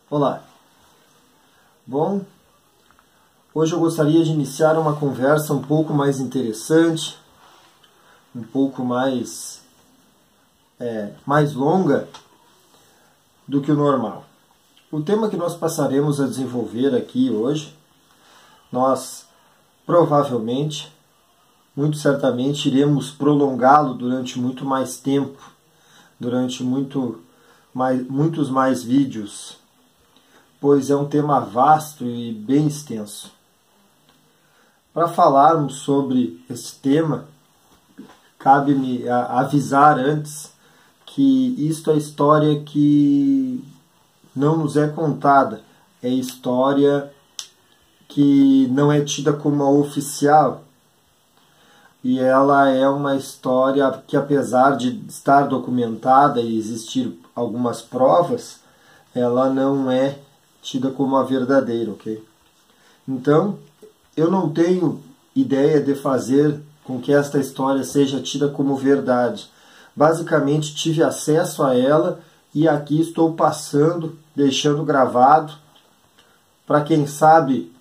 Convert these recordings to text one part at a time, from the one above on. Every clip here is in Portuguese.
Olá. Bom, hoje eu gostaria de iniciar uma conversa um pouco mais interessante, um pouco mais longa do que o normal. O tema que nós passaremos a desenvolver aqui hoje, nós provavelmente, muito certamente, iremos prolongá-lo durante muito mais tempo, durante muitos mais vídeos, pois é um tema vasto e bem extenso. Para falarmos sobre esse tema, cabe-me avisar antes que isto é história que não nos é contada, é história que não é tida como a oficial, e ela é uma história que, apesar de estar documentada e existir algumas provas, ela não é tida como a verdadeira, ok? Então, eu não tenho ideia de fazer com que esta história seja tida como verdade. Basicamente, tive acesso a ela e aqui estou passando, deixando gravado, para quem sabe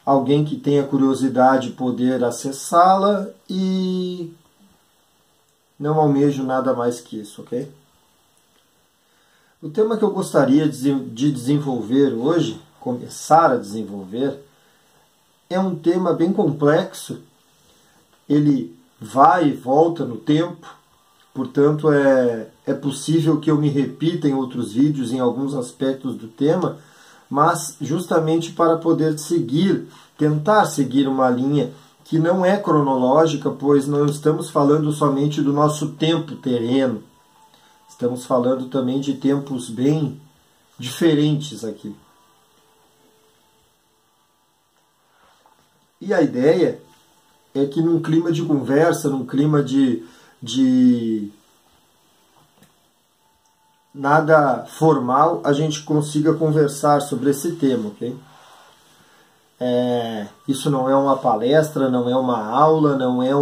alguém que tenha curiosidade poder acessá-la, e não almejo nada mais que isso, ok? O tema que eu gostaria de desenvolver hoje, começar a desenvolver, é um tema bem complexo. Ele vai e volta no tempo, portanto é possível que eu me repita em outros vídeos em alguns aspectos do tema, mas justamente para poder tentar seguir uma linha que não é cronológica, pois não estamos falando somente do nosso tempo terreno. Estamos falando também de tempos bem diferentes aqui. E a ideia é que num clima de conversa, num clima de nada formal, a gente consiga conversar sobre esse tema, ok? Isso não é uma palestra, não é uma aula, não é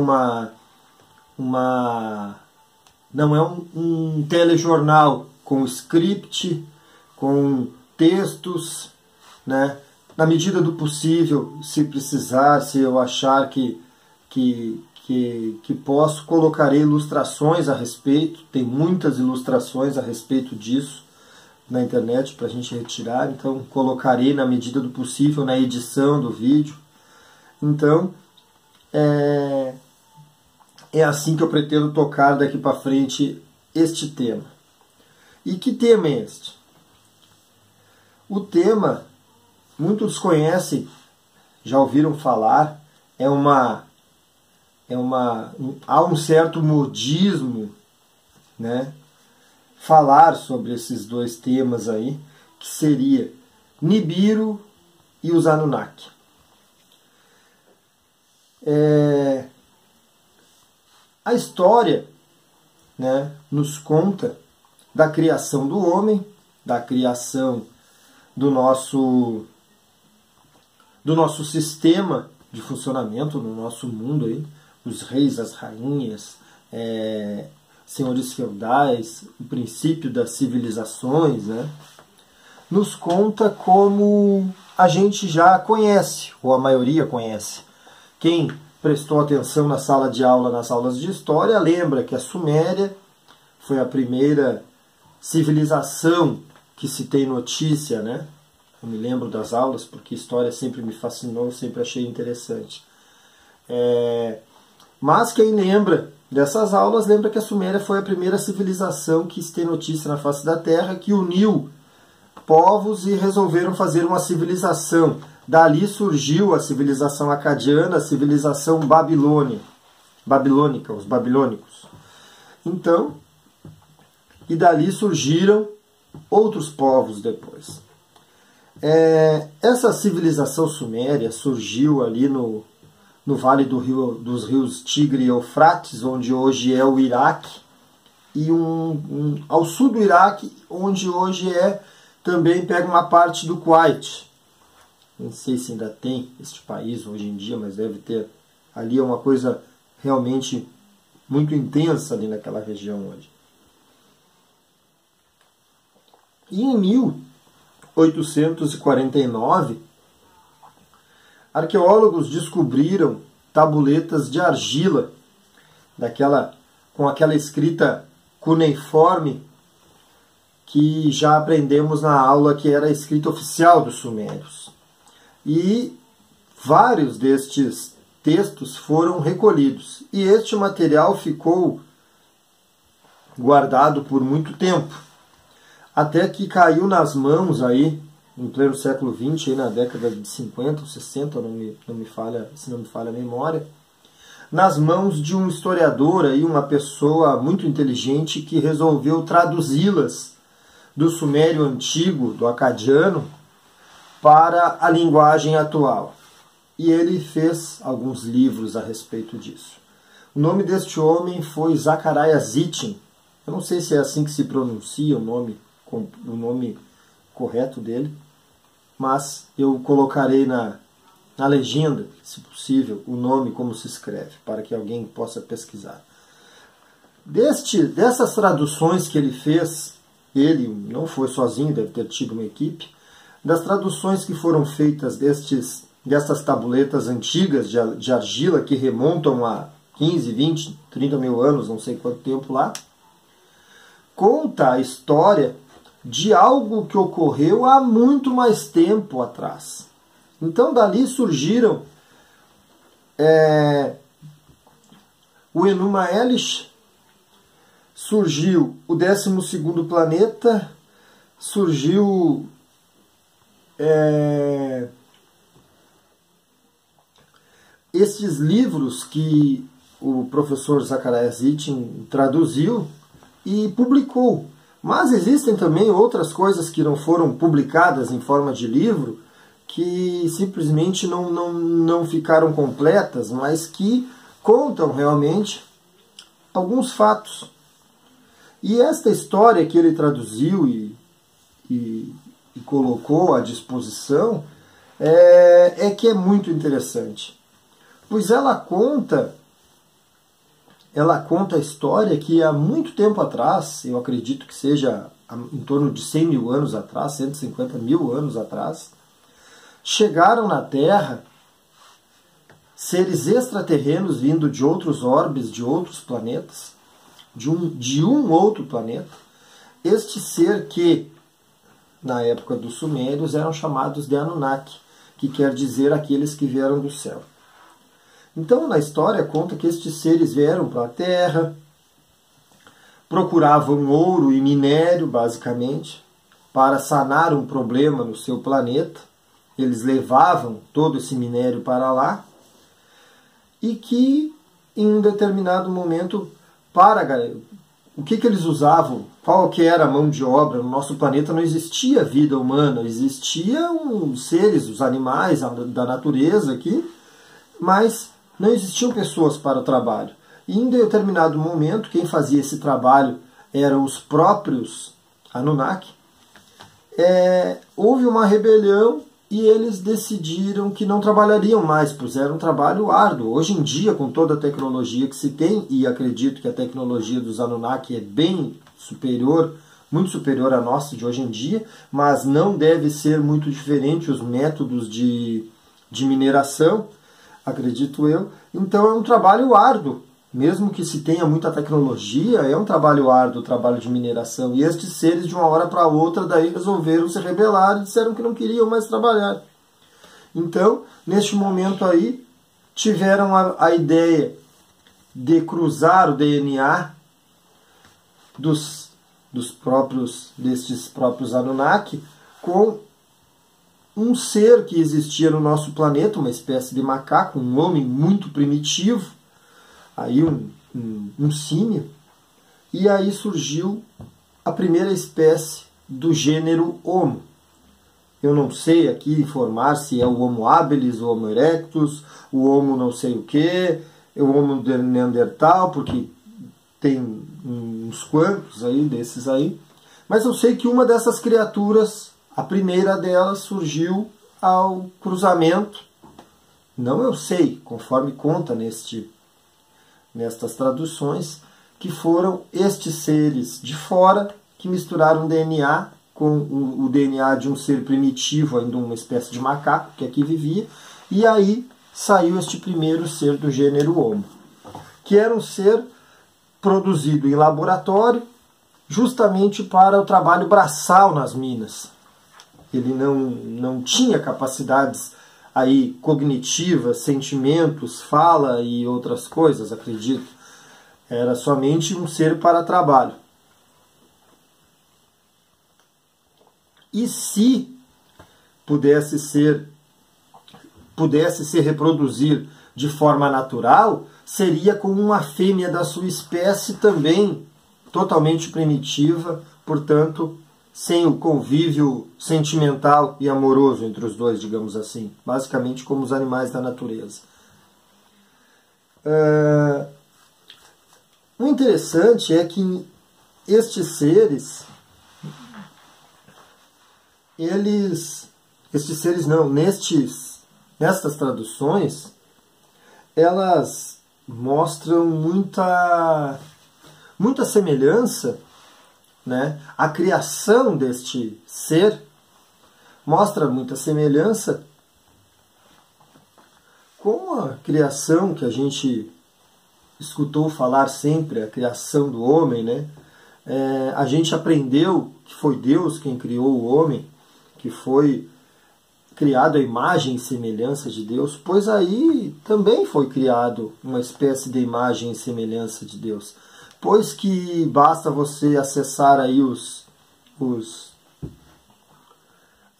um telejornal com script, com textos, né? Na medida do possível, se precisar, se eu achar que posso, colocarei ilustrações a respeito. Tem muitas ilustrações a respeito disso na internet para a gente retirar, então colocarei na medida do possível na edição do vídeo. Então, é assim que eu pretendo tocar daqui para frente este tema. E que tema é este? O tema, muitos conhecem, já ouviram falar, há um certo modismo, né? Falar sobre esses dois temas aí, que seria Nibiru e os Anunnaki. A história, né, nos conta da criação do homem, da criação do nosso sistema de funcionamento no nosso mundo aí, os reis, as rainhas, senhores feudais, o princípio das civilizações, né? Nos conta como a gente já conhece, ou a maioria conhece. Quem prestou atenção na sala de aula, nas aulas de história, lembra que a Suméria foi a primeira civilização que se tem notícia, né? Eu me lembro das aulas, porque história sempre me fascinou, sempre achei interessante. Mas quem lembra dessas aulas, lembra que a Suméria foi a primeira civilização que se tem notícia na face da Terra, que uniu povos e resolveram fazer uma civilização. Dali surgiu a civilização acadiana, a civilização babilônica, os babilônicos. Então, e dali surgiram outros povos depois. Essa civilização suméria surgiu ali no vale dos rios Tigre e Eufrates, onde hoje é o Iraque, e ao sul do Iraque, onde hoje também pega uma parte do Kuwait. Não sei se ainda tem este país hoje em dia, mas deve ter. Ali é uma coisa realmente muito intensa ali naquela região hoje. E em 1849, arqueólogos descobriram tabuletas de argila, com aquela escrita cuneiforme que já aprendemos na aula que era a escrita oficial dos sumérios. E vários destes textos foram recolhidos. E este material ficou guardado por muito tempo, até que caiu nas mãos aí, em pleno século XX, aí na década de 50 ou 60, se não me falha a memória, nas mãos de um historiador, aí, uma pessoa muito inteligente que resolveu traduzi-las do sumério antigo, do acadiano, para a linguagem atual. E ele fez alguns livros a respeito disso. O nome deste homem foi Zacarias Sitchin. Eu não sei se é assim que se pronuncia o nome correto dele, mas eu colocarei na legenda, se possível, o nome como se escreve, para que alguém possa pesquisar. Dessas traduções que ele fez, ele não foi sozinho, deve ter tido uma equipe, das traduções que foram feitas dessas tabuletas antigas de argila, que remontam a 15, 20, 30 mil anos, não sei quanto tempo lá, conta a história de algo que ocorreu há muito mais tempo atrás. Então dali surgiram o Enuma Elish, surgiu o 12º planeta, surgiu esses livros que o professor Zacarias Sitchin traduziu e publicou. Mas existem também outras coisas que não foram publicadas em forma de livro, que simplesmente não ficaram completas, mas que contam realmente alguns fatos. E esta história que ele traduziu e colocou à disposição é que é muito interessante. Pois ela conta a história que há muito tempo atrás, eu acredito que seja em torno de 100 mil anos atrás, 150 mil anos atrás, chegaram na Terra seres extraterrenos vindo de outros orbes, de outros planetas, de um outro planeta. Este ser que, na época dos Sumérios, eram chamados de Anunnaki, que quer dizer aqueles que vieram do céu. Então, na história, conta que estes seres vieram para a Terra, procuravam ouro e minério, basicamente, para sanar um problema no seu planeta. Eles levavam todo esse minério para lá, e que, em um determinado momento, o que eles usavam, qual que era a mão de obra? No nosso planeta não existia vida humana, existiam os seres, os animais da natureza aqui, mas não existiam pessoas para o trabalho. E em determinado momento, quem fazia esse trabalho eram os próprios Anunnaki. Houve uma rebelião e eles decidiram que não trabalhariam mais, pois era um trabalho árduo. Hoje em dia, com toda a tecnologia que se tem, e acredito que a tecnologia dos Anunnaki é bem superior, muito superior à nossa de hoje em dia, mas não deve ser muito diferente os métodos de mineração, acredito eu. Então é um trabalho árduo, mesmo que se tenha muita tecnologia, é um trabalho árduo, o trabalho de mineração. E estes seres, de uma hora para outra, daí resolveram se rebelar e disseram que não queriam mais trabalhar. Então, neste momento aí, tiveram a ideia de cruzar o DNA destes próprios Anunnaki com um ser que existia no nosso planeta, uma espécie de macaco, um homem muito primitivo, aí um símio, e aí surgiu a primeira espécie do gênero Homo. Eu não sei aqui informar se é o Homo habilis, o Homo erectus, o Homo não sei o que, o Homo neandertal, porque tem uns quantos aí desses aí, mas eu sei que uma dessas criaturas, a primeira delas, surgiu ao cruzamento, não eu sei, conforme conta nestas traduções, que foram estes seres de fora que misturaram DNA com o DNA de um ser primitivo, ainda uma espécie de macaco que aqui vivia, e aí saiu este primeiro ser do gênero Homo, que era um ser produzido em laboratório, justamente para o trabalho braçal nas minas. Ele não tinha capacidades aí cognitivas, sentimentos, fala e outras coisas, acredito. Era somente um ser para trabalho. E se pudesse se reproduzir de forma natural, seria como uma fêmea da sua espécie também totalmente primitiva, portanto, sem o convívio sentimental e amoroso entre os dois, digamos assim, basicamente como os animais da natureza. O interessante é que estes seres, nestas traduções, elas mostram muita semelhança, né? A criação deste ser mostra muita semelhança com a criação que a gente escutou falar sempre, a criação do homem, né? A gente aprendeu que foi Deus quem criou o homem, que foi criado à imagem e semelhança de Deus, pois aí também foi criado uma espécie de imagem e semelhança de Deus. Pois que basta você acessar aí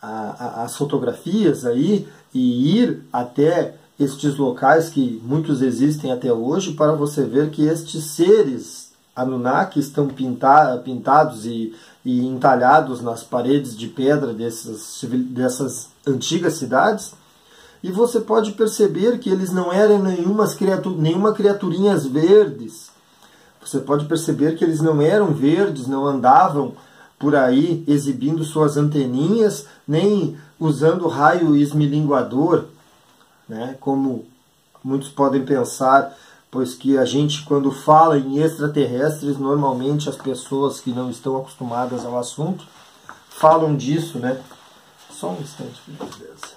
as fotografias aí e ir até estes locais que muitos existem até hoje para você ver que estes seres Anunnaki estão pintados e entalhados nas paredes de pedra dessas antigas cidades, e você pode perceber que eles não eram nenhuma criaturinhas verdes. Você pode perceber que eles não eram verdes, não andavam por aí exibindo suas anteninhas, nem usando raio esmilinguador, né, como muitos podem pensar, pois que a gente, quando fala em extraterrestres, normalmente as pessoas que não estão acostumadas ao assunto falam disso, né? Só um instante, por gentileza.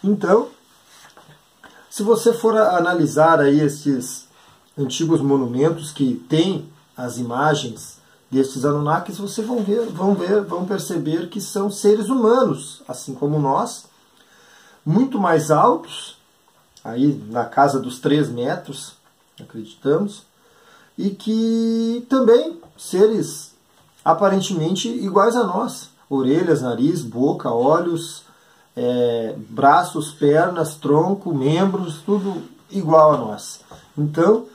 Então, se você for analisar aí estes antigos monumentos que têm as imagens destes Anunnakis, vocês vão perceber que são seres humanos, assim como nós, muito mais altos, aí na casa dos 3 metros, acreditamos, e que também seres aparentemente iguais a nós. Orelhas, nariz, boca, olhos, braços, pernas, tronco, membros, tudo igual a nós. Então,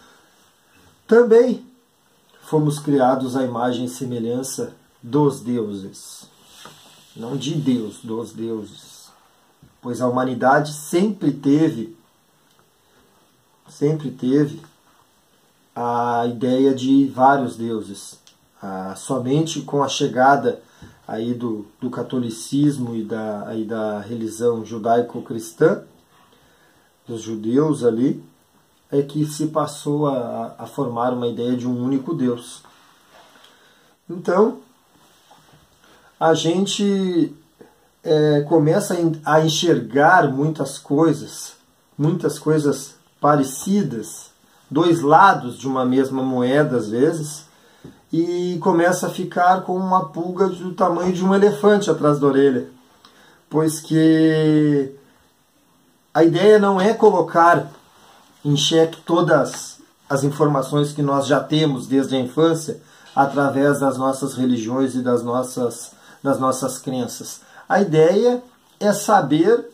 também fomos criados à imagem e semelhança dos deuses. Não de Deus, dos deuses. Pois a humanidade sempre teve a ideia de vários deuses. Somente com a chegada aí do catolicismo e da religião judaico-cristã, dos judeus ali, é que se passou a formar uma ideia de um único Deus. Então, a gente começa a enxergar muitas coisas parecidas, dois lados de uma mesma moeda às vezes, e começa a ficar com uma pulga do tamanho de um elefante atrás da orelha, pois que a ideia não é colocar em xeque todas as informações que nós já temos desde a infância através das nossas religiões e das nossas crenças. A ideia é saber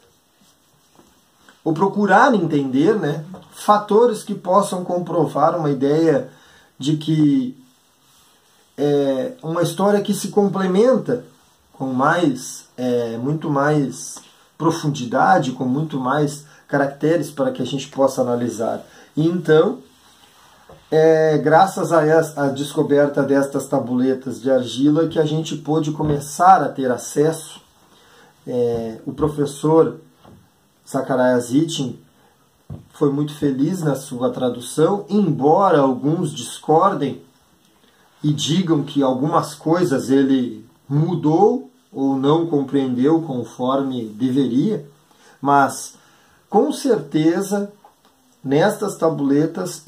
ou procurar entender, né, fatores que possam comprovar uma ideia de que é uma história que se complementa com muito mais profundidade, com muito mais caracteres para que a gente possa analisar. E então, graças à descoberta destas tabuletas de argila que a gente pôde começar a ter acesso. O professor Zecharia Sitchin foi muito feliz na sua tradução, embora alguns discordem, e digam que algumas coisas ele mudou ou não compreendeu conforme deveria, mas com certeza nestas tabuletas,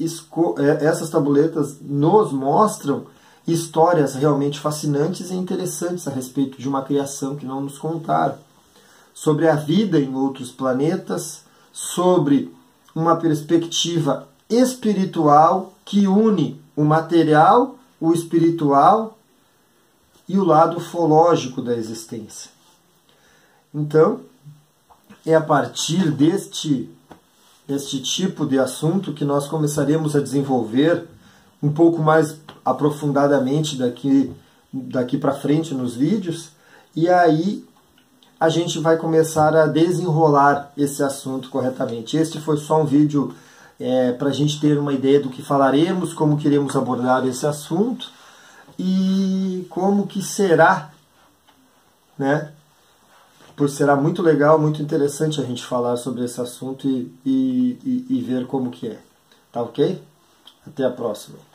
essas tabuletas nos mostram histórias realmente fascinantes e interessantes a respeito de uma criação que não nos contaram, sobre a vida em outros planetas, sobre uma perspectiva espiritual que une o material, o espiritual e o lado ufológico da existência. Então, é a partir deste tipo de assunto que nós começaremos a desenvolver um pouco mais aprofundadamente daqui para frente nos vídeos, e aí a gente vai começar a desenrolar esse assunto corretamente. Este foi só um vídeo para a gente ter uma ideia do que falaremos, como queremos abordar esse assunto e como que será, né? Pois será muito legal, muito interessante a gente falar sobre esse assunto e ver como que é. Tá ok? Até a próxima.